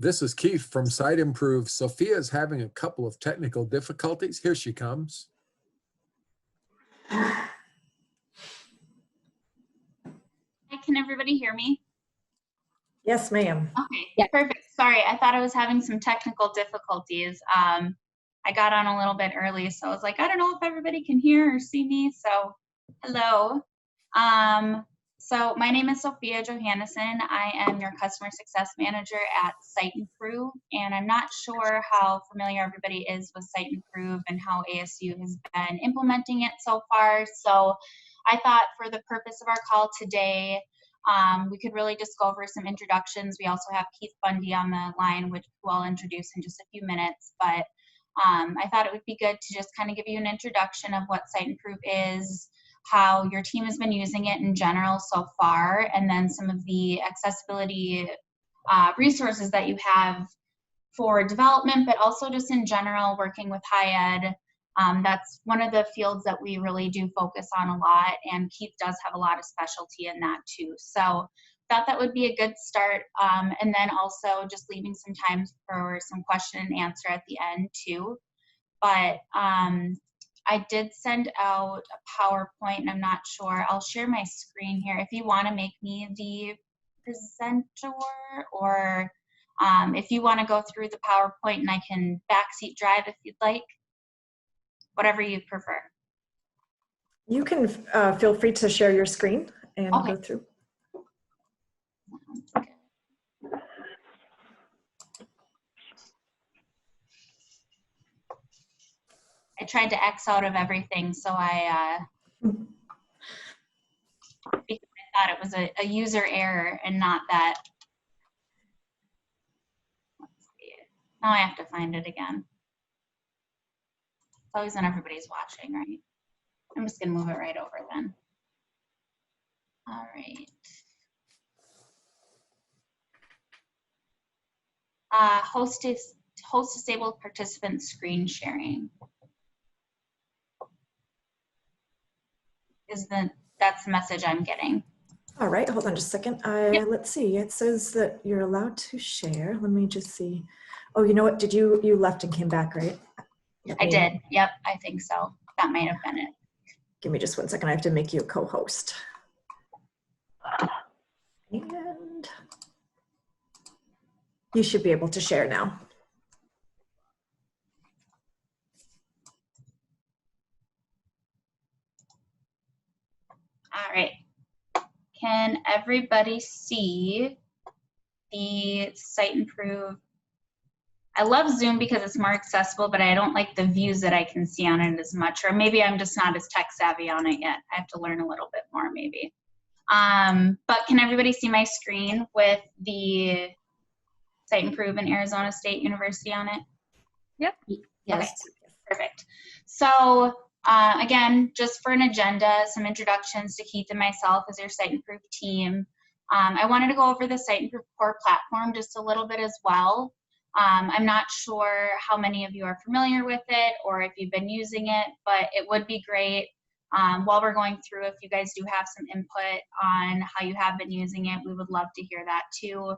This is Keith from Siteimprove. Sophia is having a couple of technical difficulties. Here she comes. Hi, can everybody hear me? Yes, ma'am. Okay, yeah. Perfect. Sorry, I thought I was having some technical difficulties. I got on a little bit early, so I was like, I don't know if everybody can hear or see me, so hello. So my name is Sophia Johannesson. I am your customer success manager at Siteimprove, and I'm not sure how familiar everybody is with Siteimprove and how ASU has been implementing it so far. So I thought for the purpose of our call today, we could really just go over some introductions. We also have Keith Bundy on the line, which I'll introduce in just a few minutes, but I thought it would be good to just kind of give you an introduction of what Siteimprove is, how your team has been using it in general so far, and then some of the accessibility resources that you have for development, but also just in general working with high ed. That's one of the fields that we really do focus on a lot, and Keith does have a lot of specialty in that too. So thought that would be a good start, and then also just leaving some time for some question and answer at the end too. But I did send out a PowerPoint, and I'm not sure. I'll share my screen here. If you want to make me the presenter, or if you want to go through the PowerPoint and I can backseat drive if you'd like, whatever you prefer. You can feel free to share your screen and go through. I tried to X out of everything, so because I thought it was a user error and not that. Let's see. Now I have to find it again. It's always when everybody's watching, right? I'm just gonna move it right over then. All right. Host disabled participant screen sharing. That's the message I'm getting. All right, hold on just a second. Let's see, it says that you're allowed to share. Let me just see. Oh, you know what, you left and came back, right? I did, yep, I think so. That might have been it. Give me just 1 second, I have to make you a co-host. And you should be able to share now. All right. Can everybody see the Siteimprove? I love Zoom because it's more accessible, but I don't like the views that I can see on it as much, or maybe I'm just not as tech savvy on it yet. I have to learn a little bit more maybe. But can everybody see my screen with the Siteimprove and Arizona State University on it? Yep. Yes. Okay, perfect. So again, just for an agenda, some introductions to Keith and myself as your Siteimprove team. I wanted to go over the Siteimprove core platform just a little bit as well. I'm not sure how many of you are familiar with it or if you've been using it, but it would be great while we're going through, if you guys do have some input on how you have been using it, we would love to hear that too.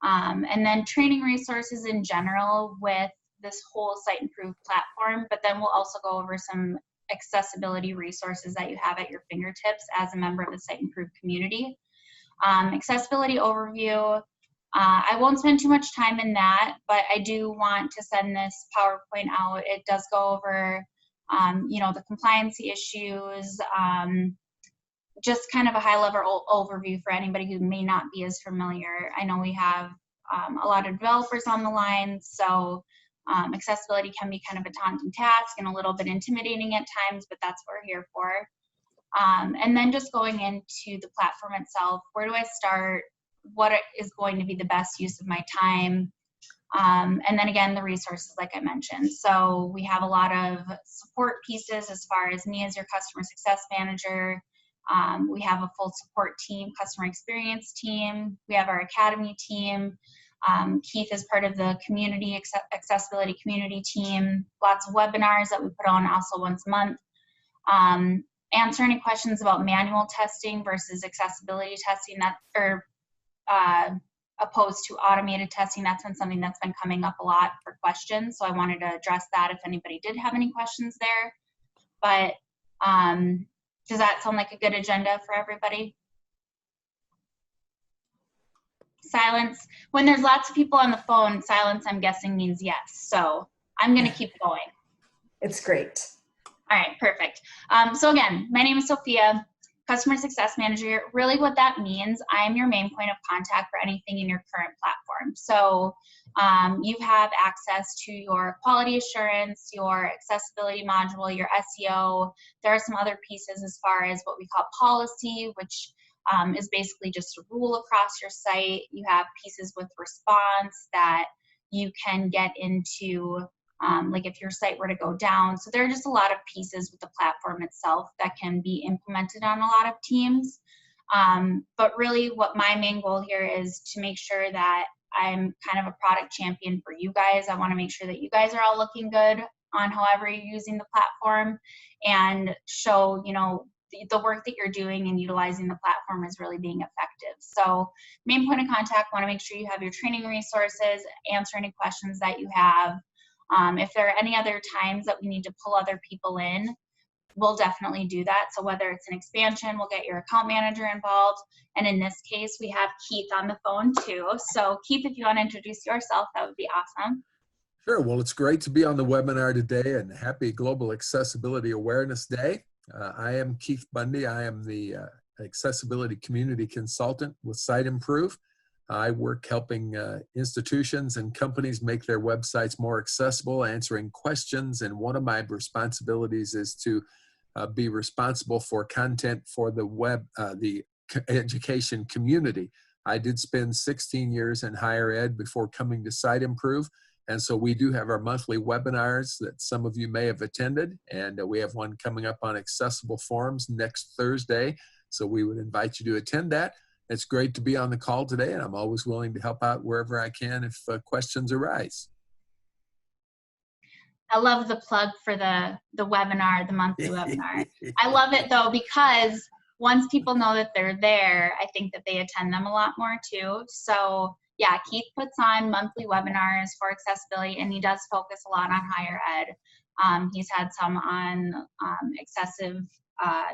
And then training resources in general with this whole Siteimprove platform, but then we'll also go over some accessibility resources that you have at your fingertips as a member of the Siteimprove community. Accessibility overview, I won't spend too much time in that, but I do want to send this PowerPoint out. It does go over, you know, the compliancy issues, just kind of a high-level overview for anybody who may not be as familiar. I know we have a lot of developers on the line, so accessibility can be kind of a daunting task and a little bit intimidating at times, but that's what we're here for. And then just going into the platform itself, where do I start? What is going to be the best use of my time? And then again, the resources, like I mentioned. So we have a lot of support pieces as far as me as your customer success manager. We have a full support team, customer experience team. We have our academy team. Keith is part of the community accessibility community team. Lots of webinars that we put on also once a month. Answer any questions about manual testing versus accessibility testing, that, or opposed to automated testing. That's been something that's been coming up a lot for questions. So I wanted to address that if anybody did have any questions there. But does that sound like a good agenda for everybody? Silence. When there's lots of people on the phone, silence, I'm guessing, means yes. So I'm going to keep going. It's great. All right, perfect. So again, my name is Sophia, Customer Success Manager. Really what that means, I'm your main point of contact for anything in your current platform. So you have access to your quality assurance, your accessibility module, your SEO. There are some other pieces as far as what we call policy, which is basically just a rule across your site. You have pieces with response that you can get into, like if your site were to go down. So there are just a lot of pieces with the platform itself that can be implemented on a lot of teams. But really what my main goal here is to make sure that I'm kind of a product champion for you guys. I want to make sure that you guys are all looking good on however you're using the platform, and show, you know, the work that you're doing and utilizing the platform is really being effective. So main point of contact, want to make sure you have your training resources, answer any questions that you have. If there are any other times that we need to pull other people in, we'll definitely do that. So whether it's an expansion, we'll get your account manager involved. And in this case, we have Keith on the phone too. So Keith, if you want to introduce yourself, that would be awesome. Sure. Well, it's great to be on the webinar today, and happy Global Accessibility Awareness Day. I am Keith Bundy. I am the Accessibility Community Consultant with Siteimprove. I work helping institutions and companies make their websites more accessible, answering questions, and one of my responsibilities is to be responsible for content for the web, the education community. I did spend 16 years in higher ed before coming to Siteimprove, and so we do have our monthly webinars that some of you may have attended, and we have one coming up on accessible forms next Thursday, so we would invite you to attend that. It's great to be on the call today, and I'm always willing to help out wherever I can if questions arise. I love the plug for the webinar, the monthly webinar. I love it though, because once people know that they're there, I think that they attend them a lot more too. So yeah, Keith puts on monthly webinars for accessibility, and he does focus a lot on higher ed. He's had some on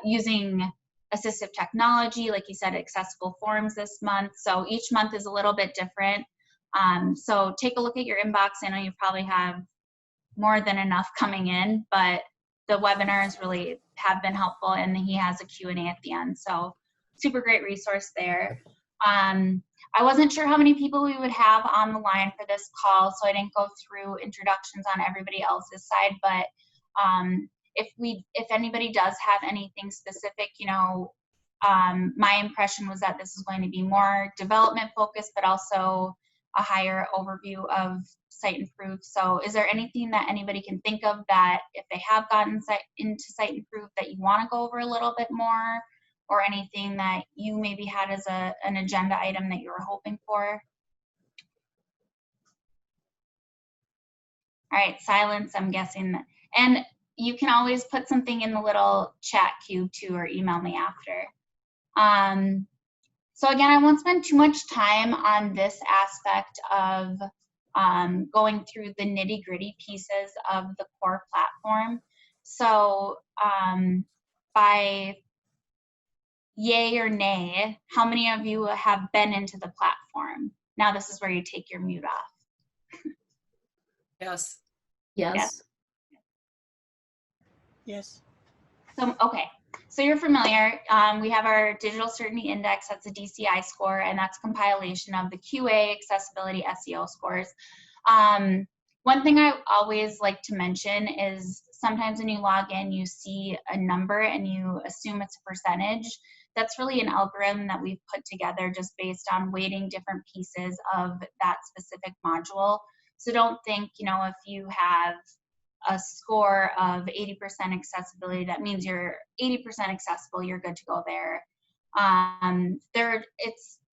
using assistive technology, like you said, accessible forms this month. So each month is a little bit different. So take a look at your inbox. I know you probably have more than enough coming in, but the webinars really have been helpful, and he has a Q&A at the end. So super great resource there. I wasn't sure how many people we would have on the line for this call, so I didn't go through introductions on everybody else's side, but if anybody does have anything specific, you know, my impression was that this is going to be more development focused, but also a higher overview of Siteimprove. So is there anything that anybody can think of that if they have gotten into Siteimprove that you want to go over a little bit more, or anything that you maybe had as an agenda item that you were hoping for? All right, silence, I'm guessing. And you can always put something in the little chat cube too, or email me after. So again, I won't spend too much time on this aspect of going through the nitty-gritty pieces of the core platform. So by yay or nay, how many of you have been into the platform? Now this is where you take your mute off. Yes. Yes. Yes. So, okay, so you're familiar. We have our Digital Certainty Index. That's a DCI score, and that's compilation of the QA, accessibility, SEO scores. One thing I always like to mention is sometimes when you log in, you see a number and you assume it's a percentage. That's really an algorithm that we've put together just based on weighting different pieces of that specific module. So don't think, you know, if you have a score of 80% accessibility, that means you're 80% accessible, you're good to go there.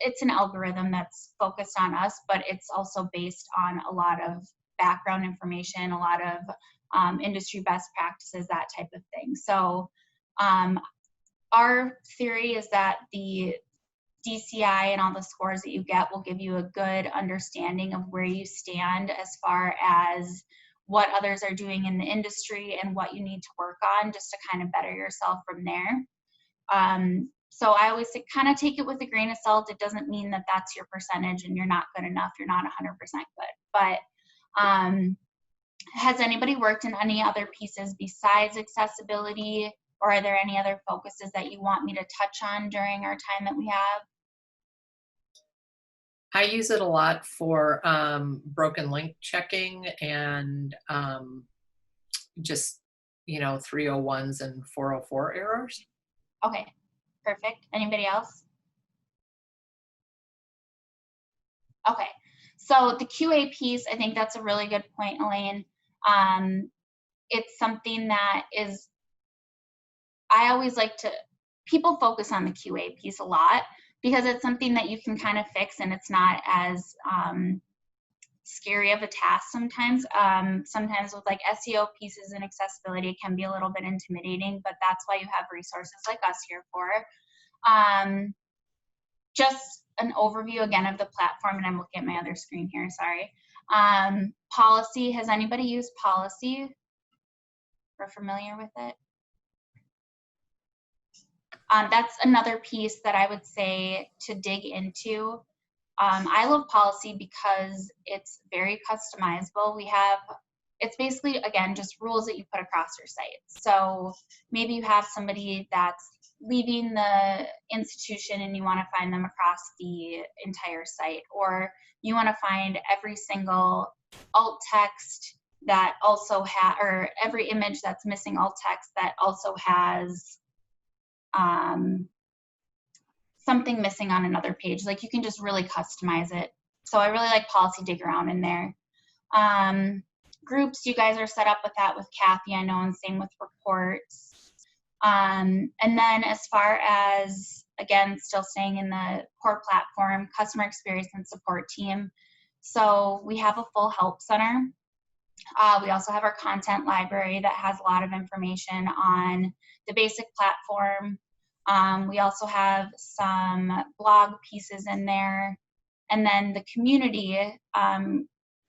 It's an algorithm that's focused on us, but it's also based on a lot of background information, a lot of industry best practices, that type of thing. So our theory is that the DCI and all the scores that you get will give you a good understanding of where you stand as far as what others are doing in the industry and what you need to work on just to kind of better yourself from there. So I always say, kind of take it with a grain of salt. It doesn't mean that that's your percentage and you're not good enough. You're not 100% good. But has anybody worked in any other pieces besides accessibility, or are there any other focuses that you want me to touch on during our time that we have? I use it a lot for broken link checking and just, 301s and 404 errors. Okay, perfect. Anybody else? Okay, so the QA piece, I think that's a really good point, Elaine. It's something that is, I always like to, people focus on the QA piece a lot because it's something that you can kind of fix and it's not as scary of a task sometimes. Sometimes with like SEO pieces and accessibility, it can be a little bit intimidating, but that's why you have resources like us here for. Just an overview again of the platform, and I'm looking at my other screen here, sorry. Policy, has anybody used policy or familiar with it? That's another piece that I would say to dig into. I love policy because it's very customizable. It's basically, again, just rules that you put across your site. So maybe you have somebody that's leaving the institution and you want to find them across the entire site, or you want to find every single alt text that also or every image that's missing alt text that also has something missing on another page. Like, you can just really customize it. So I really like policy dig around in there. Groups, you guys are set up with that with Kathy, I know, and same with reports. And then as far as, again, still staying in the core platform, customer experience and support team. So we have a full help center. We also have our content library that has a lot of information on the basic platform. We also have some blog pieces in there. And then the community,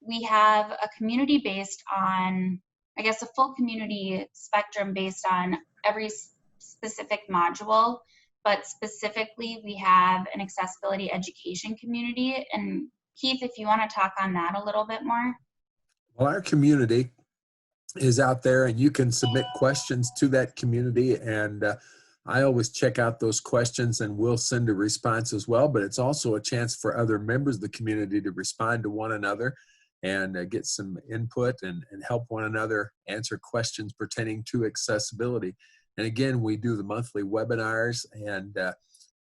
we have a community based on, I guess, a full community spectrum based on every specific module, but specifically we have an accessibility education community. And Keith, if you want to talk on that a little bit more. Well, our community is out there and you can submit questions to that community, and I always check out those questions and we'll send a response as well, but it's also a chance for other members of the community to respond to one another and get some input and help one another answer questions pertaining to accessibility. And again, we do the monthly webinars, and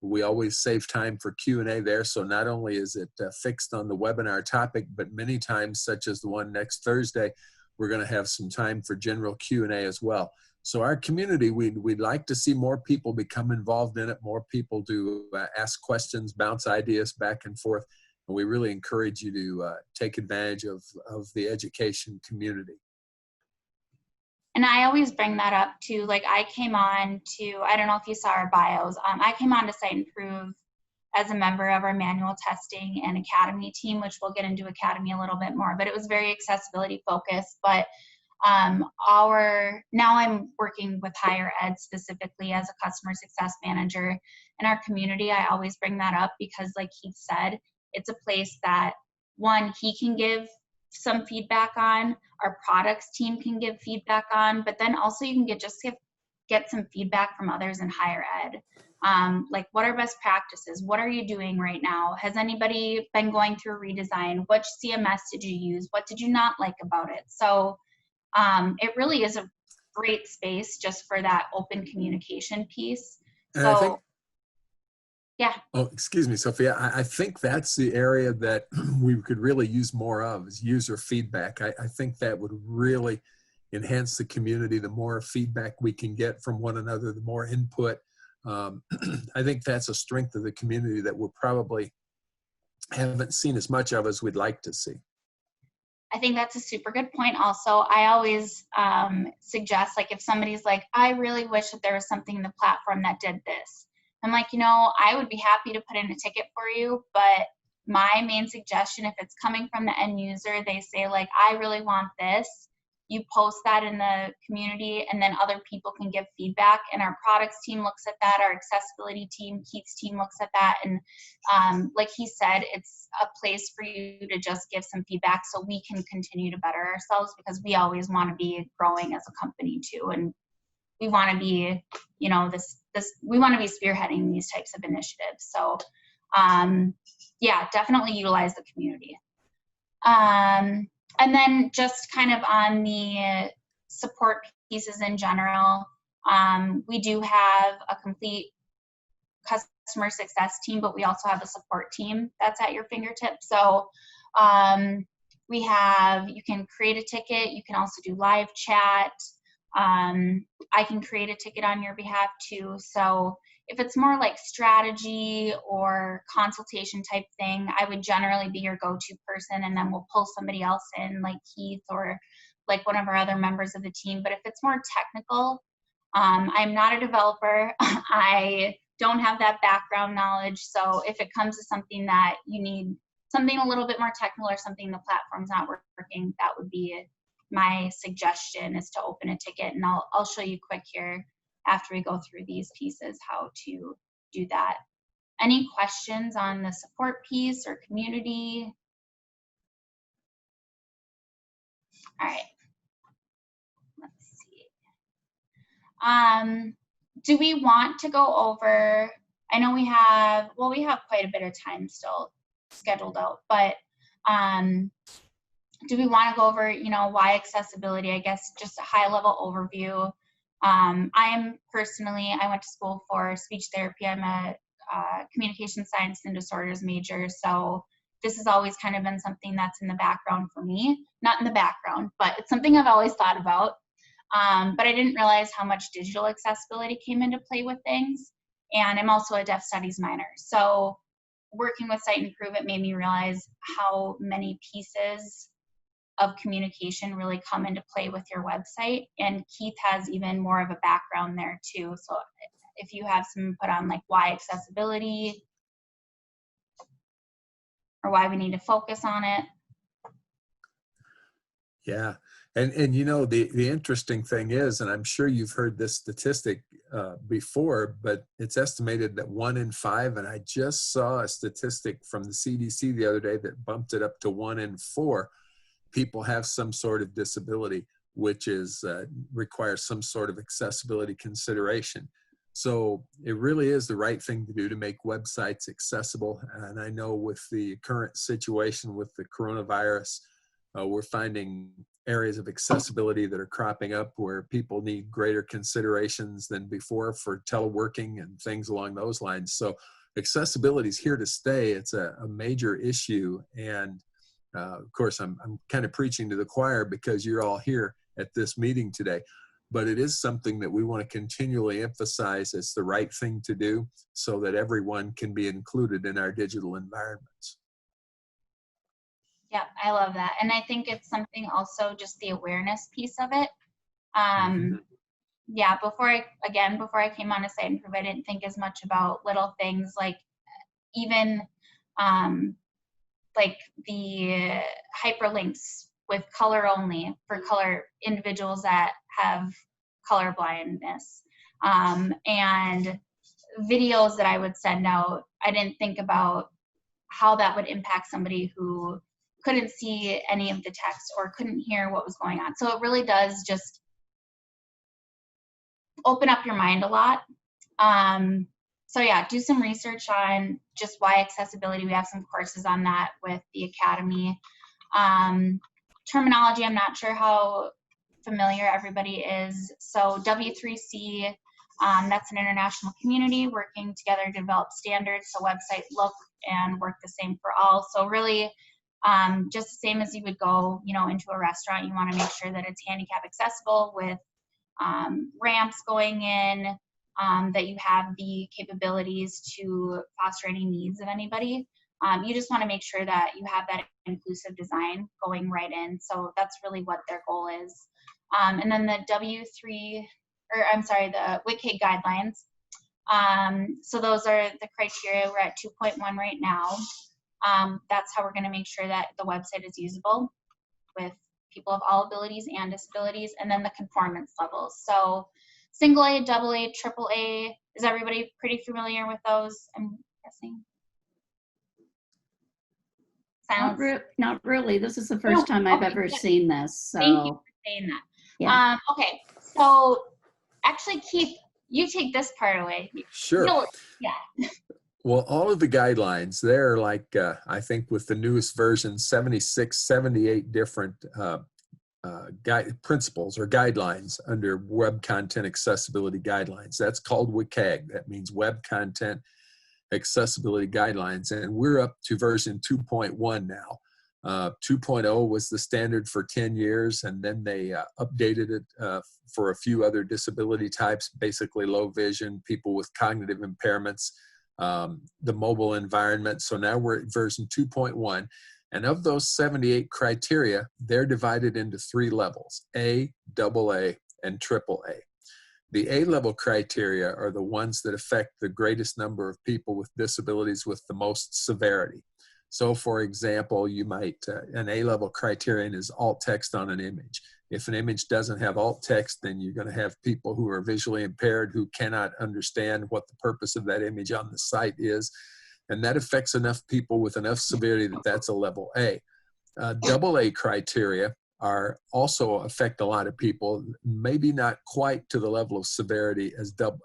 we always save time for Q&A there. So not only is it fixed on the webinar topic, but many times, such as the one next Thursday, we're going to have some time for general Q&A as well. So our community, we'd like to see more people become involved in it, more people to ask questions, bounce ideas back and forth. And we really encourage you to take advantage of the education community. And I always bring that up too. Like, I came on to, I don't know if you saw our bios, I came on to Siteimprove as a member of our manual testing and academy team, which we'll get into academy a little bit more, but it was very accessibility focused. But now I'm working with higher ed specifically as a customer success manager. In our community, I always bring that up because, like Keith said, it's a place that, one, he can give some feedback on, our products team can give feedback on, but then also you can get some feedback from others in higher ed. Like, what are best practices? What are you doing right now? Has anybody been going through a redesign? Which CMS did you use? What did you not like about it? So it really is a great space just for that open communication piece. And so I think, yeah. Oh, excuse me, Sophia. I think that's the area that we could really use more of, is user feedback. I think that would really enhance the community. The more feedback we can get from one another, the more input. I think that's a strength of the community that we probably haven't seen as much of as we'd like to see. I think that's a super good point. Also, I always suggest, like, if somebody's like, I really wish that there was something in the platform that did this, I'm like, you know, I would be happy to put in a ticket for you, but my main suggestion, if it's coming from the end user, they say like, I really want this, you post that in the community, and then other people can give feedback, and our products team looks at that, our accessibility team, Keith's team looks at that, and like he said, it's a place for you to just give some feedback so we can continue to better ourselves, because we always want to be growing as a company too, and we want to be, you know, we want to be spearheading these types of initiatives. So yeah, definitely utilize the community. And then just kind of on the support pieces in general, we do have a complete customer success team, but we also have a support team that's at your fingertips. So you can create a ticket. You can also do live chat. I can create a ticket on your behalf too. So if it's more like strategy or consultation type thing, I would generally be your go-to person, and then we'll pull somebody else in like Keith or like one of our other members of the team. But if it's more technical, I'm not a developer. I don't have that background knowledge. So if it comes to something that you need something a little bit more technical or something the platform's not working, that would be my suggestion, is to open a ticket. And I'll show you quick here after we go through these pieces how to do that. Any questions on the support piece or community? All right. Let's see. Do we want to go over, I know we have quite a bit of time still scheduled out, but do we want to go over, you know, why accessibility? I guess just a high level overview. I went to school for speech therapy. I'm a communication science and disorders major. So this has always kind of been something that's in the background for me. Not in the background, but it's something I've always thought about. But I didn't realize how much digital accessibility came into play with things. And I'm also a deaf studies minor. So working with Siteimprove, it made me realize how many pieces of communication really come into play with your website. And Keith has even more of a background there too. So if you have some input on like why accessibility or why we need to focus on it. Yeah, and you know, the interesting thing is, and I'm sure you've heard this statistic before, but it's estimated that 1 in 5, and I just saw a statistic from the CDC the other day that bumped it up to 1 in 4 people have some sort of disability, which is requires some sort of accessibility consideration. So it really is the right thing to do to make websites accessible. And I know with the current situation with the coronavirus, we're finding areas of accessibility that are cropping up where people need greater considerations than before for teleworking and things along those lines. So accessibility is here to stay. It's a major issue. And of course, I'm kind of preaching to the choir because you're all here at this meeting today, but it is something that we want to continually emphasize as the right thing to do so that everyone can be included in our digital environments. Yeah, I love that. And I think it's something also just the awareness piece of it. Yeah, before I came on to Siteimprove, I didn't think as much about little things like even like the hyperlinks with color only for color individuals that have color blindness, and videos that I would send out. I didn't think about how that would impact somebody who couldn't see any of the text or couldn't hear what was going on. So it really does just open up your mind a lot. So yeah, do some research on just why accessibility. We have some courses on that with the Academy. Terminology, I'm not sure how familiar everybody is. So W3C, that's an international community working together to develop standards so websites look and work the same for all. So really, just the same as you would go, you know, into a restaurant, you want to make sure that it's handicap accessible with ramps going in, that you have the capabilities to foster any needs of anybody. You just want to make sure that you have that inclusive design going right in. So that's really what their goal is. And then the the WCAG Guidelines. So those are the criteria. We're at 2.1 right now. That's how we're going to make sure that the website is usable with people of all abilities and disabilities. And then the conformance levels. So single A, double A, triple A. Is everybody pretty familiar with those? I'm guessing. Not really. This is the first time I've ever seen this. So. Thank you for saying that. Yeah. Okay, so actually, Keith, you take this part away. Sure. Yeah. Well, all of the guidelines, they're like, I think with the newest version, 76, 78 different principles or guidelines under Web Content Accessibility Guidelines. That's called WCAG. That means Web Content Accessibility Guidelines. And we're up to version 2.1 now. 2.0 was the standard for 10 years, and then they updated it for a few other disability types, basically low vision, people with cognitive impairments, the mobile environment. So now we're at version 2.1. And of those 78 criteria, they're divided into 3 levels, A, AA, and AAA. The A-level criteria are the ones that affect the greatest number of people with disabilities with the most severity. So for example, you might, an A-level criterion is alt text on an image. If an image doesn't have alt text, then you're going to have people who are visually impaired who cannot understand what the purpose of that image on the site is. And that affects enough people with enough severity that that's a level A. AA criteria are also affect a lot of people, maybe not quite to the level of severity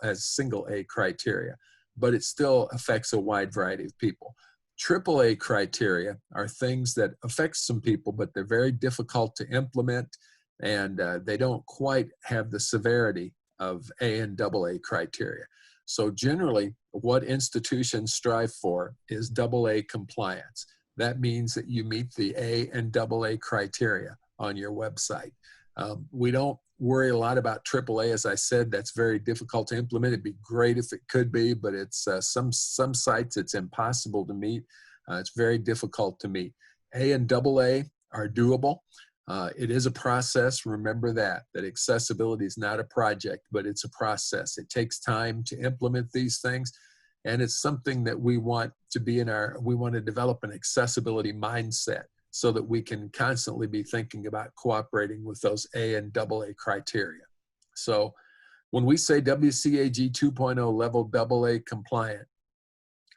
as single A criteria, but it still affects a wide variety of people. AAA criteria are things that affect some people, but they're very difficult to implement, and they don't quite have the severity of A and AA criteria. So generally, what institutions strive for is AA compliance. That means that you meet the A and AA criteria on your website. We don't worry a lot about AAA. As I said, that's very difficult to implement. It'd be great if it could be, but it's some sites it's impossible to meet. It's very difficult to meet. A and AA are doable. It is a process. Remember that accessibility is not a project, but it's a process. It takes time to implement these things. And it's something that we want to be we want to develop an accessibility mindset so that we can constantly be thinking about cooperating with those A and AA criteria. So when we say WCAG 2.0 level AA compliant,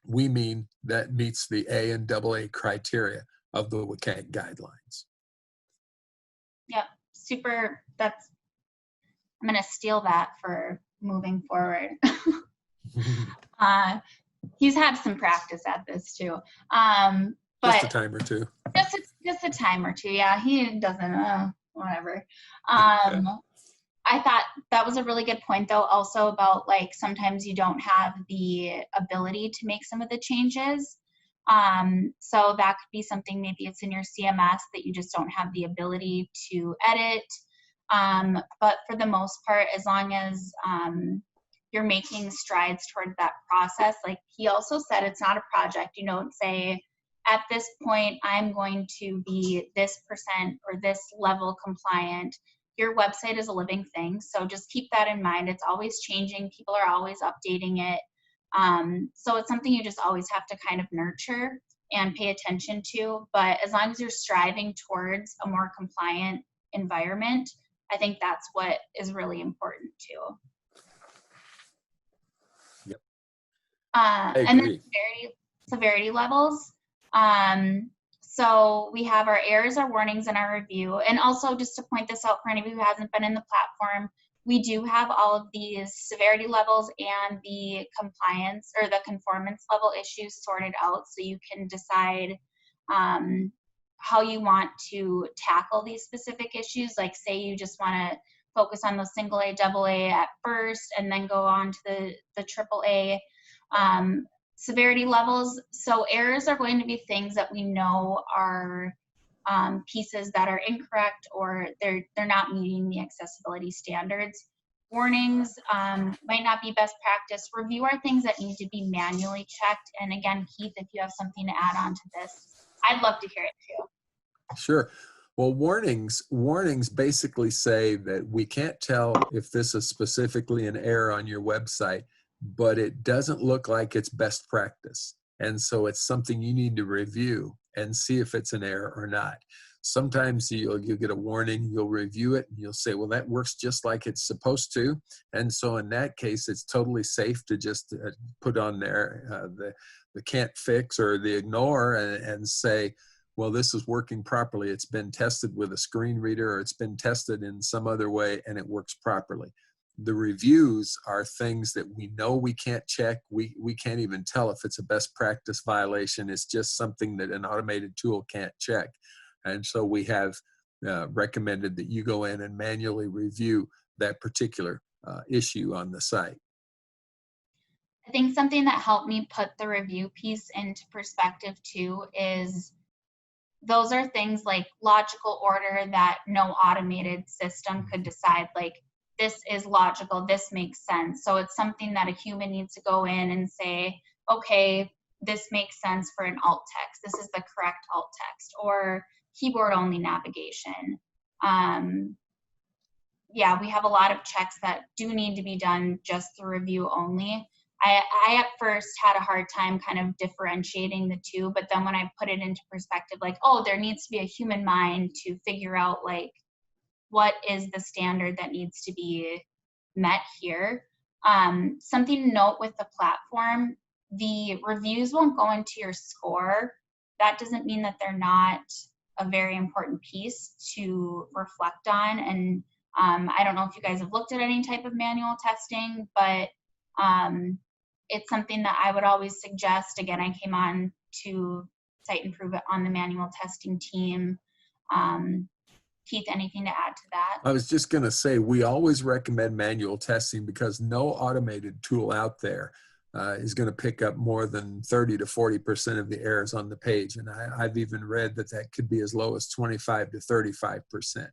we mean that meets the A and AA criteria of the WCAG guidelines. Yep, super. I'm going to steal that for moving forward. He's had some practice at this too. But just a time or two. Just a time or two. Yeah, he doesn't, whatever. I thought that was a really good point though, also about like sometimes you don't have the ability to make some of the changes. So that could be something, maybe it's in your CMS that you just don't have the ability to edit. But for the most part, as long as you're making strides toward that process, like he also said, it's not a project. You don't say, at this point, I'm going to be this % or this level compliant. Your website is a living thing, so just keep that in mind. It's always changing. People are always updating it. So it's something you just always have to kind of nurture and pay attention to. But as long as you're striving towards a more compliant environment, I think that's what is really important too. Yep. And then severity levels. So we have our errors, our warnings, and our review. And also, just to point this out for anybody who hasn't been in the platform, we do have all of these severity levels and the compliance or the conformance level issues sorted out, so you can decide how you want to tackle these specific issues. Like say you just want to focus on those single A, double A at first, and then go on to the triple A. Severity levels. So errors are going to be things that we know are pieces that are incorrect or they're not meeting the accessibility standards. Warnings might not be best practice. Review are things that need to be manually checked. And again, Keith, if you have something to add on to this, I'd love to hear it too. Sure. Well, warnings basically say that we can't tell if this is specifically an error on your website but it doesn't look like it's best practice. And so it's something you need to review and see if it's an error or not. Sometimes you'll get a warning, you'll review it, and you'll say, well, that works just like it's supposed to. And so in that case, it's totally safe to just put on there the can't fix or the ignore and say, well, this is working properly. It's been tested with a screen reader, or it's been tested in some other way, and it works properly. The reviews are things that we know we can't check. We can't even tell if it's a best practice violation. It's just something that an automated tool can't check. And so we have recommended that you go in and manually review that particular issue on the site. I think something that helped me put the review piece into perspective too is those are things like logical order that no automated system could decide, like, this is logical, this makes sense. So it's something that a human needs to go in and say, okay, this makes sense for an alt text. This is the correct alt text, or keyboard only navigation. Yeah, we have a lot of checks that do need to be done just through review only. I at first had a hard time kind of differentiating the two, but then when I put it into perspective, like, oh, there needs to be a human mind to figure out, like, what is the standard that needs to be met here. Something to note with the platform, the reviews won't go into your score. That doesn't mean that they're not a very important piece to reflect on. And I don't know if you guys have looked at any type of manual testing, but it's something that I would always suggest. Again, I came on to Siteimprove on the manual testing team. Keith, anything to add to that? I was just going to say, we always recommend manual testing because no automated tool out there is going to pick up more than 30 to 40% of the errors on the page. And I've even read that that could be as low as 25 to 35%.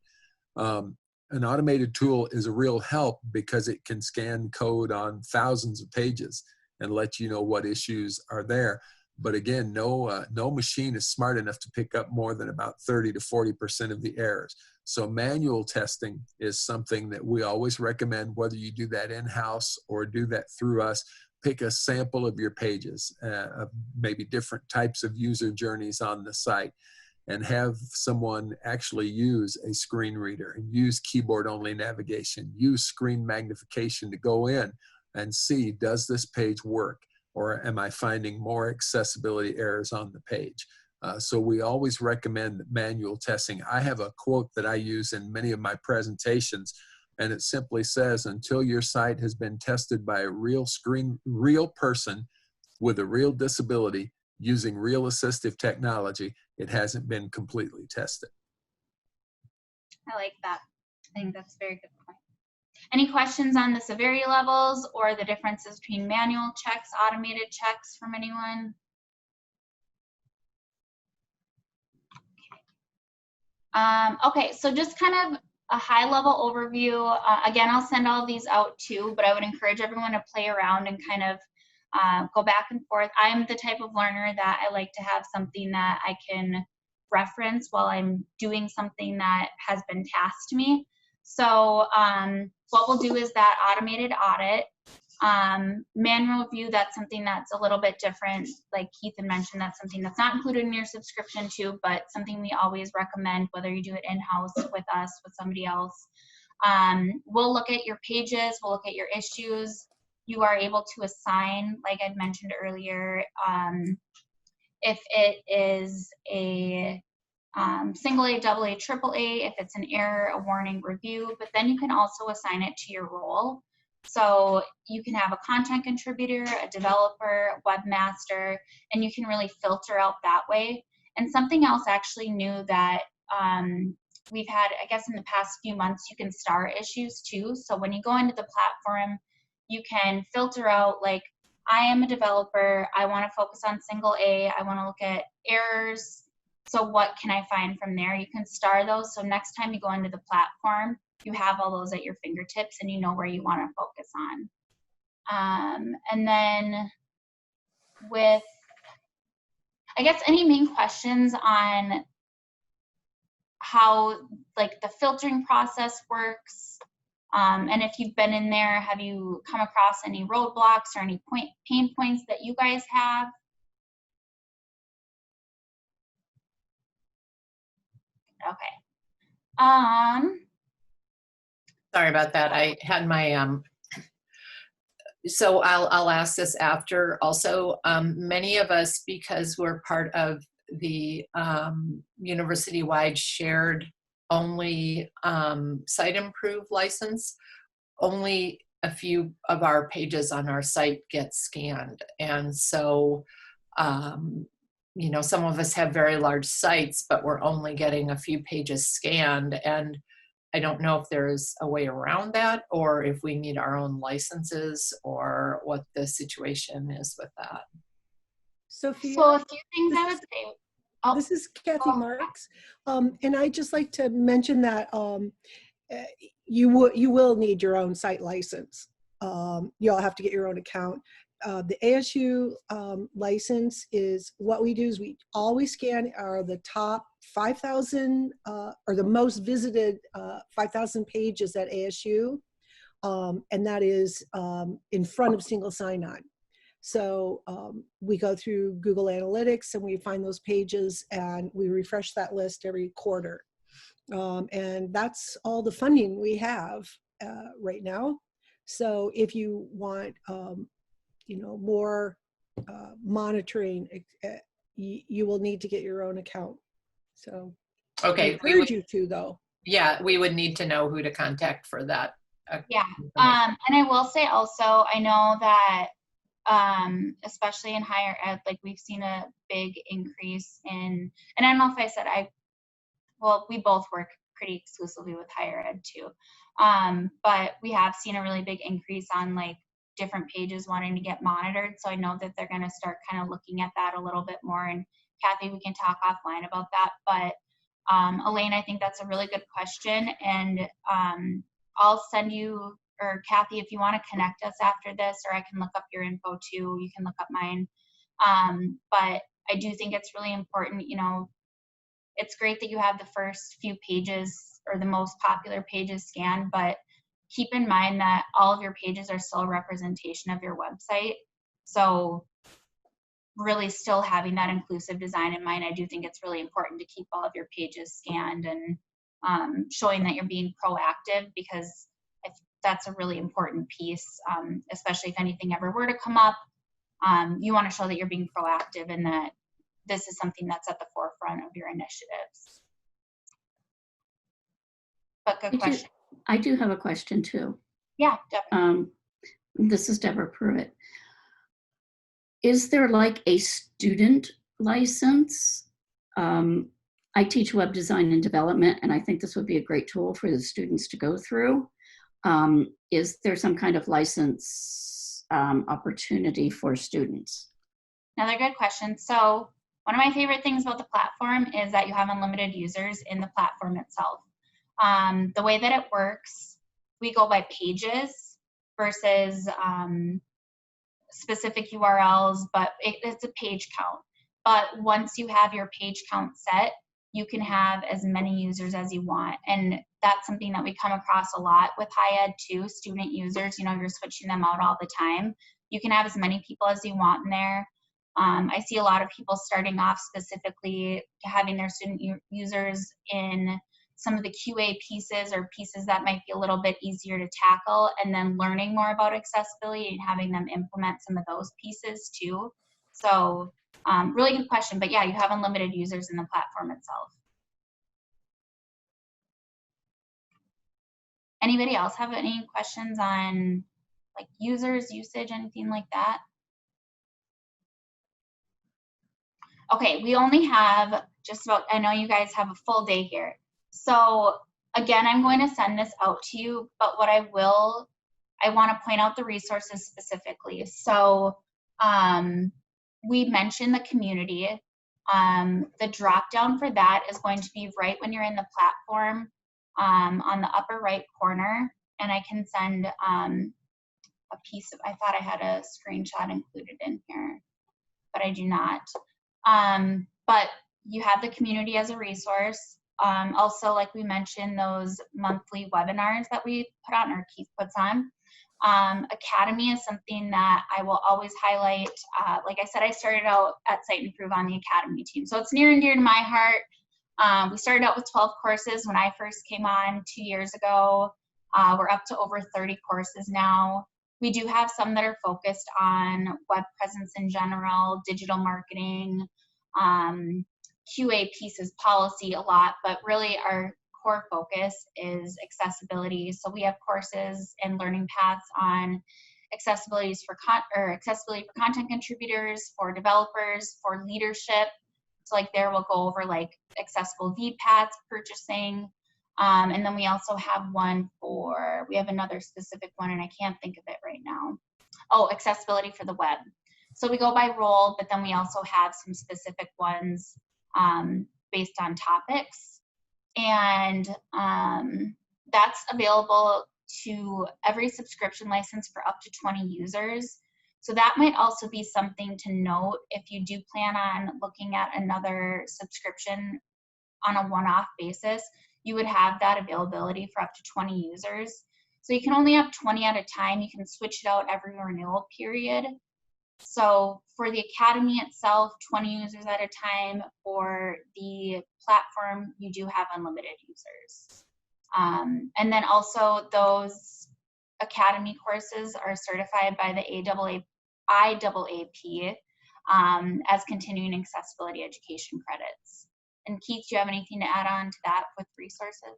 An automated tool is a real help because it can scan code on thousands of pages and let you know what issues are there. But again, no machine is smart enough to pick up more than about 30 to 40% of the errors. So manual testing is something that we always recommend, whether you do that in-house or do that through us. Pick a sample of your pages, of maybe different types of user journeys on the site, and have someone actually use a screen reader and use keyboard-only navigation, use screen magnification to go in and see, does this page work? Or am I finding more accessibility errors on the page? So we always recommend manual testing. I have a quote that I use in many of my presentations, and it simply says, until your site has been tested by a real person with a real disability using real assistive technology, it hasn't been completely tested. I like that. I think that's a very good point. Any questions on the severity levels or the differences between manual checks, automated checks from anyone? Okay, so just kind of a high-level overview. Again, I'll send all of these out too, but I would encourage everyone to play around and kind of go back and forth. I'm the type of learner that I like to have something that I can reference while I'm doing something that has been tasked to me. So what we'll do is that automated audit. Manual review, that's something that's a little bit different. Like Keith had mentioned, that's something that's not included in your subscription too, but something we always recommend, whether you do it in-house with us, with somebody else. We'll look at your pages, we'll look at your issues. You are able to assign, like I'd mentioned earlier, if it is a single A, double A, triple A, if it's an error, a warning, review, but then you can also assign it to your role. So you can have a content contributor, a developer, a webmaster, and you can really filter out that way. And something else actually new that we've had, I guess in the past few months, you can star issues too. So when you go into the platform, you can filter out, like, I am a developer, I want to focus on single A, I want to look at errors. So what can I find from there? You can star those. So next time you go into the platform, you have all those at your fingertips and you know where you want to focus on. And then with, I guess, any main questions on how, like, the filtering process works, And if you've been in there, have you come across any roadblocks or any pain points that you guys have? Okay. Sorry about that. I had my, so I'll ask this after also. Many of us, because we're part of the university-wide shared only Siteimprove license, only a few of our pages on our site get scanned. And so, you know, some of us have very large sites, but we're only getting a few pages scanned. And I don't know if there's a way around that, or if we need our own licenses, or what the situation is with that. Sophia, So a few things I would say. Oh, this is Kathy Marks, and I'd just like to mention that you will need your own site license. You'll have to get your own account. The ASU license is, what we do is we always scan are the top 5,000 or the most visited 5,000 pages at ASU, and that is in front of single sign-on. So we go through Google Analytics and we find those pages and we refresh that list every quarter. And that's all the funding we have right now. So if you want, you know, more monitoring, you will need to get your own account. So Okay. I encourage you to, though. Yeah, we would need to know who to contact for that. Yeah. And I will say also, I know that especially in higher ed, like we've seen a big increase in, and I don't know if I said well, we both work pretty exclusively with higher ed too. But we have seen a really big increase on like different pages wanting to get monitored. So I know that they're going to start kind of looking at that a little bit more. And Kathy, we can talk offline about that. But Elaine, I think that's a really good question. And I'll send you, or Kathy, if you want to connect us after this, or I can look up your info too. You can look up mine. But I do think it's really important, you know, it's great that you have the first few pages or the most popular pages scanned, but keep in mind that all of your pages are still a representation of your website. So really still having that inclusive design in mind, I do think it's really important to keep all of your pages scanned and showing that you're being proactive, because that's a really important piece, especially if anything ever were to come up. You want to show that you're being proactive and that this is something that's at the forefront of your initiatives. But good question. I do have a question too. Yeah, definitely. This is Deborah Pruitt. Is there like a student license? I teach web design and development, and I think this would be a great tool for the students to go through. Is there some kind of license opportunity for students? Another good question. So one of my favorite things about the platform is that you have unlimited users in the platform itself. The way that it works, we go by pages versus specific URLs, but it's a page count. But once you have your page count set, you can have as many users as you want. And that's something that we come across a lot with high ed too, student users, you know, you're switching them out all the time. You can have as many people as you want in there. I see a lot of people starting off specifically having their student users in some of the QA pieces or pieces that might be a little bit easier to tackle, and then learning more about accessibility and having them implement some of those pieces too. So really good question, but yeah, you have unlimited users in the platform itself. Anybody else have any questions on like users, usage, anything like that? Okay, we only have just about, I know you guys have a full day here. So again, I'm going to send this out to you, but what I want to point out the resources specifically. So we mentioned the community. The drop down for that is going to be right when you're in the platform on the upper right corner. And I can send a piece of, I thought I had a screenshot included in here, but I do not. But you have the community as a resource. Also, like we mentioned, those monthly webinars that we put on, or Keith puts on. Academy is something that I will always highlight. Like I said, I started out at Siteimprove on the Academy team, so it's near and dear to my heart. We started out with 12 courses when I first came on 2 years ago. We're up to over 30 courses now. We do have some that are focused on web presence in general, digital marketing, QA pieces, policy a lot, but really our core focus is accessibility. So we have courses and learning paths on accessibility for content contributors, for developers, for leadership. So like there we'll go over like accessible VPATs, purchasing, and then we also have we have another specific one and I can't think of it right now. Oh, accessibility for the web. So we go by role, but then we also have some specific ones based on topics. And that's available to every subscription license for up to 20 users. So that might also be something to note if you do plan on looking at another subscription on a one-off basis. You would have that availability for up to 20 users. So you can only have 20 at a time. You can switch it out every renewal period. So for the Academy itself, 20 users at a time. For the platform, you do have unlimited users. And then also those Academy courses are certified by the IAAP as continuing accessibility education credits. And Keith, do you have anything to add on to that with resources?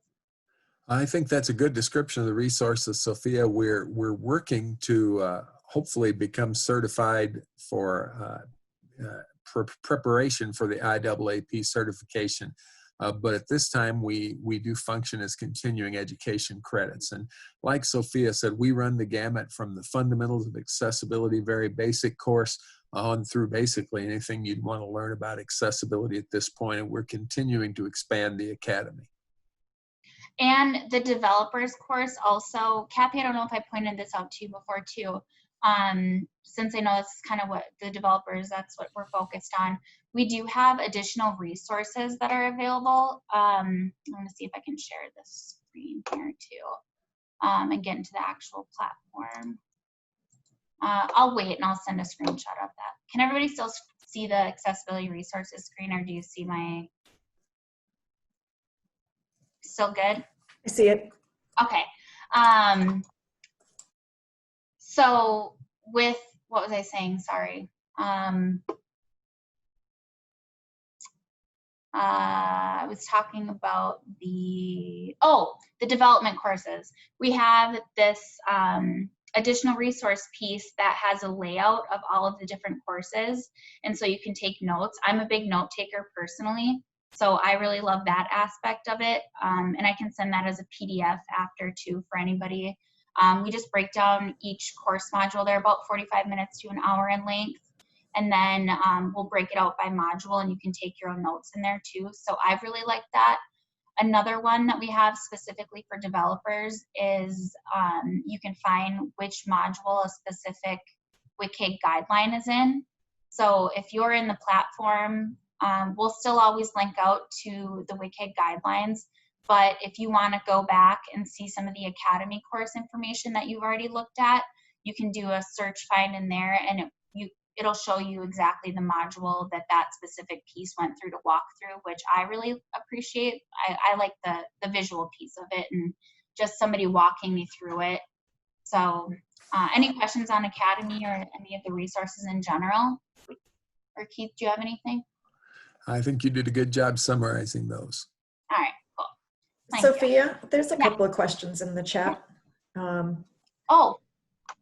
I think that's a good description of the resources, Sophia. We're working to hopefully become certified for preparation for the IAAP certification. But at this time, we do function as continuing education credits. And like Sophia said, we run the gamut from the fundamentals of accessibility, very basic course, on through basically anything you'd want to learn about accessibility at this point. And we're continuing to expand the Academy. And the developers course also, Kathy, I don't know if I pointed this out to you before too, since I know this is kind of what the developers, that's what we're focused on. We do have additional resources that are available. I'm going to see if I can share this screen here too, and get into the actual platform. I'll wait and I'll send a screenshot of that. Can everybody still see the accessibility resources screen, or do you see my, still good? I see it. Okay. So with, what was I saying? Sorry. I was talking about the development courses. We have this additional resource piece that has a layout of all of the different courses. And so you can take notes. I'm a big note taker personally, so I really love that aspect of it. And I can send that as a PDF after too for anybody. We just break down each course module. They're about 45 minutes to an hour in length. And then we'll break it out by module and you can take your own notes in there too. So I really like that. Another one that we have specifically for developers is you can find which module a specific WCAG guideline is in. So if you're in the platform, we'll still always link out to the WCAG guidelines. But if you want to go back and see some of the Academy course information that you've already looked at, you can do a search find in there and it'll show you exactly the module that specific piece went through to walk through, which I really appreciate. I like the visual piece of it and just somebody walking me through it. So any questions on Academy or any of the resources in general? Or Keith, do you have anything? I think you did a good job summarizing those. All right, cool. Thank Sophia, you. there's a couple of questions in the chat. Oh,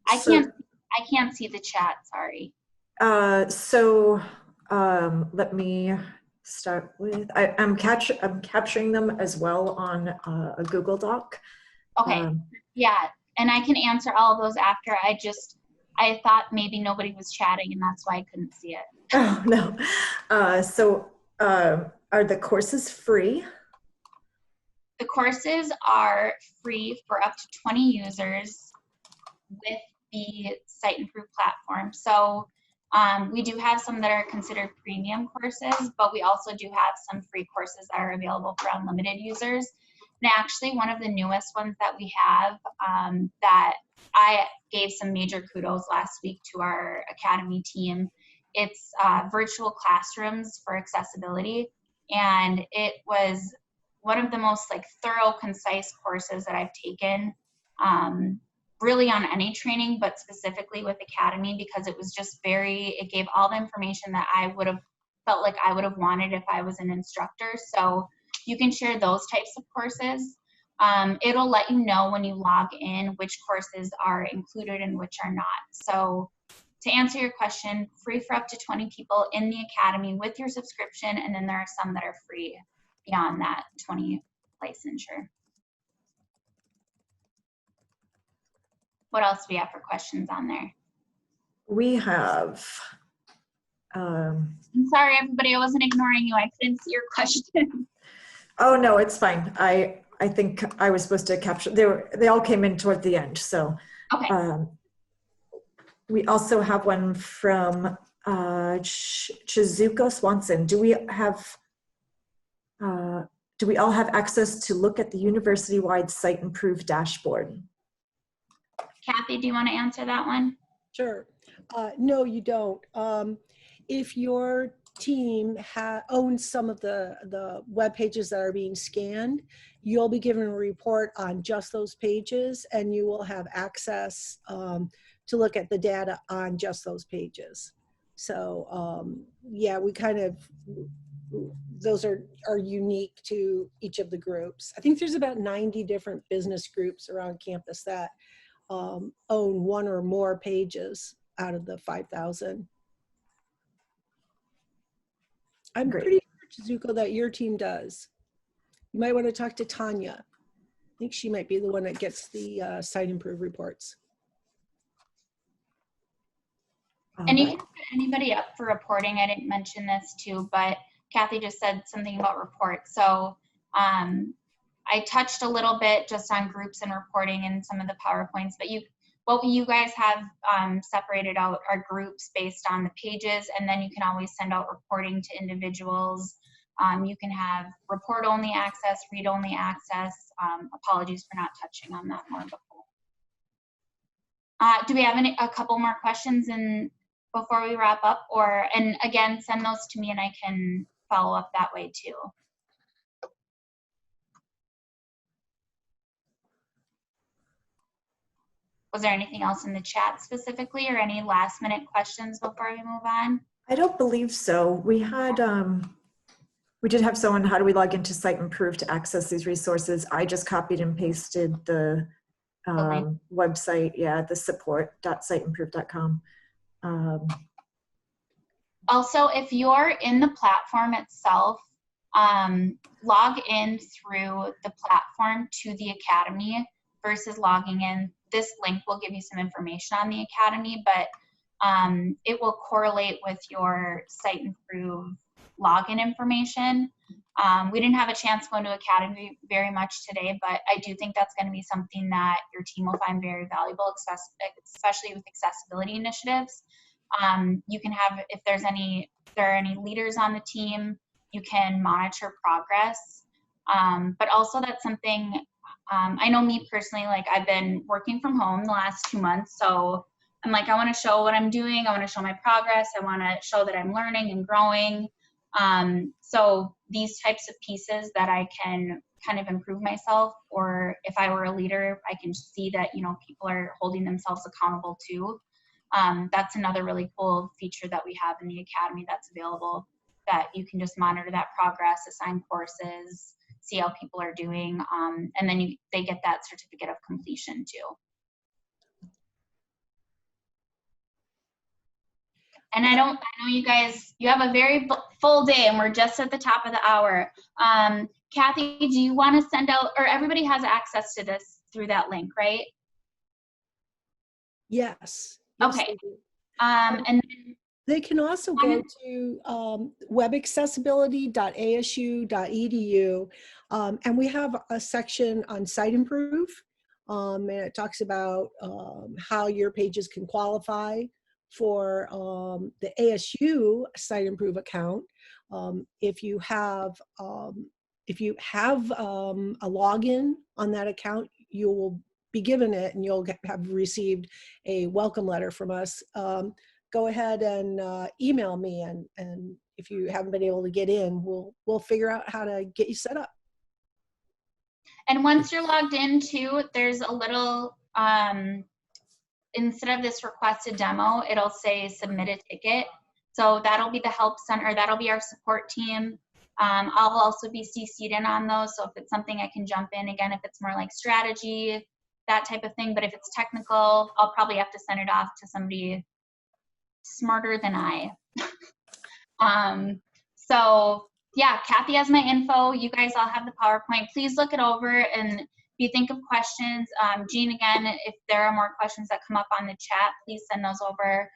I can't see the chat, sorry. Let me start with, I'm capturing them as well on a Google Doc. Okay, yeah, and I can answer all of those after. I thought maybe nobody was chatting and that's why I couldn't see it. Oh, no. Are the courses free? The courses are free for up to 20 users with the Siteimprove platform. So We do have some that are considered premium courses, but we also do have some free courses that are available for unlimited users. And actually, one of the newest ones that we have that I gave some major kudos last week to our Academy team, it's virtual classrooms for accessibility. And it was one of the most like thorough, concise courses that I've taken, really on any training, but specifically with Academy, because it was just it gave all the information that I would have felt like I would have wanted if I was an instructor. So you can share those types of courses. It'll let you know when you log in which courses are included and which are not. So to answer your question, free for up to 20 people in the Academy with your subscription, and then there are some that are free beyond that 20 licensure. What else do we have for questions on there? We have, I'm sorry, everybody, I wasn't ignoring you. I couldn't see your question. oh no, it's fine. I think I was supposed to capture, they all came in toward the end. So Okay. We also have one from Chizuko Swanson. Do we all have access to look at the university-wide Siteimprove dashboard? Kathy, do you want to answer that one? Sure. No, you don't. If your team owns some of the web pages that are being scanned, you'll be given a report on just those pages, and you will have access to look at the data on just those pages. So yeah, we kind of, those are unique to each of the groups. I think there's about 90 different business groups around campus that own one or more pages out of the 5,000. I'm pretty sure, Chizuko, that your team does. You might want to talk to Tanya. I think she might be the one that gets the Siteimprove reports. And you can put anybody up for reporting. I didn't mention this too, but Kathy just said something about reports. So I touched a little bit just on groups and reporting in some of the PowerPoints, but what you guys have separated out are groups based on the pages, and then you can always send out reporting to individuals. You can have report-only access, read-only access. Apologies for not touching on that more before. Do we have a couple more questions before we wrap up? And again, send those to me and I can follow up that way too. Was there anything else in the chat specifically, or any last minute questions before we move on? I don't believe so. We had, we did have someone, how do we log into Siteimprove to access these resources? I just copied and pasted the website, yeah, the support.siteimprove.com. Also, if you're in the platform itself, log in through the platform to the Academy versus logging in. This link will give you some information on the Academy, but it will correlate with your Siteimprove login information. We didn't have a chance to go into Academy very much today, but I do think that's going to be something that your team will find very valuable, especially with accessibility initiatives. You can have, if there are any leaders on the team, you can monitor progress. But also that's something, I know me personally, like I've been working from home the last 2 months, so I'm like, I want to show what I'm doing. I want to show my progress. I want to show that I'm learning and growing. So these types of pieces that I can kind of improve myself, or if I were a leader, I can see that, you know, people are holding themselves accountable too. That's another really cool feature that we have in the Academy that's available, that you can just monitor that progress, assign courses, see how people are doing, and then they get that certificate of completion too. And I know you guys, you have a very full day and we're just at the top of the hour. Kathy, do you want to send out, or everybody has access to this through that link, right? Yes. Okay. And they can also go to webaccessibility.asu.edu, and we have a section on Siteimprove, and it talks about how your pages can qualify for the ASU Siteimprove account, if you have a login on that account, you will be given it and you'll have received a welcome letter from us. Go ahead and email me, and if you haven't been able to get in, we'll figure out how to get you set up. And once you're logged in too, there's a little, instead of this requested demo, it'll say submit a ticket. So that'll be the help center, that'll be our support team. I'll also be CC'd in on those. So if it's something I can jump in, again, if it's more like strategy, that type of thing. But if it's technical, I'll probably have to send it off to somebody smarter than I. So yeah, Kathy has my info. You guys all have the PowerPoint. Please look it over, and if you think of questions, Jean, again, if there are more questions that come up on the chat, please send those over.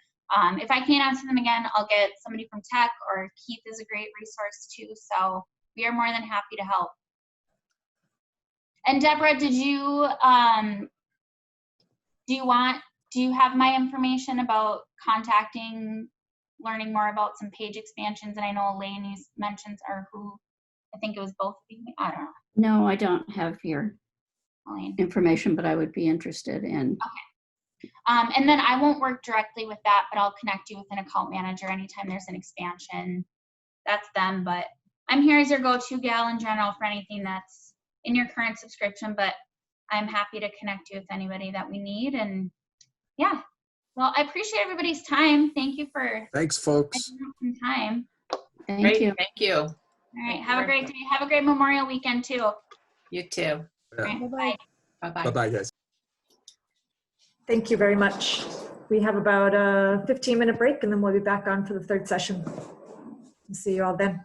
If I can't answer them again, I'll get somebody from tech, or Keith is a great resource too. So we are more than happy to help. And Deborah, did you, do you have my information about contacting, learning more about some page expansions? And I know Elaine mentions, or who, I think it was both of you. I don't know. No, I don't have your Elaine. information, but I would be interested in. Okay. And then I won't work directly with that, but I'll connect you with an account manager anytime there's an expansion. That's them, but I'm here as your go-to gal in general for anything that's in your current subscription, but I'm happy to connect you with anybody that we need. And yeah, well, I appreciate everybody's time. Thank you for Thanks, folks. some time. Thank Great, you. thank you. All right, have a great day. Have a great Memorial weekend too. You too. All right, Bye-bye. Bye-bye. Bye-bye, guys. Thank you very much. We have about a 15-minute break, and then we'll be back on for the third session. See you all then.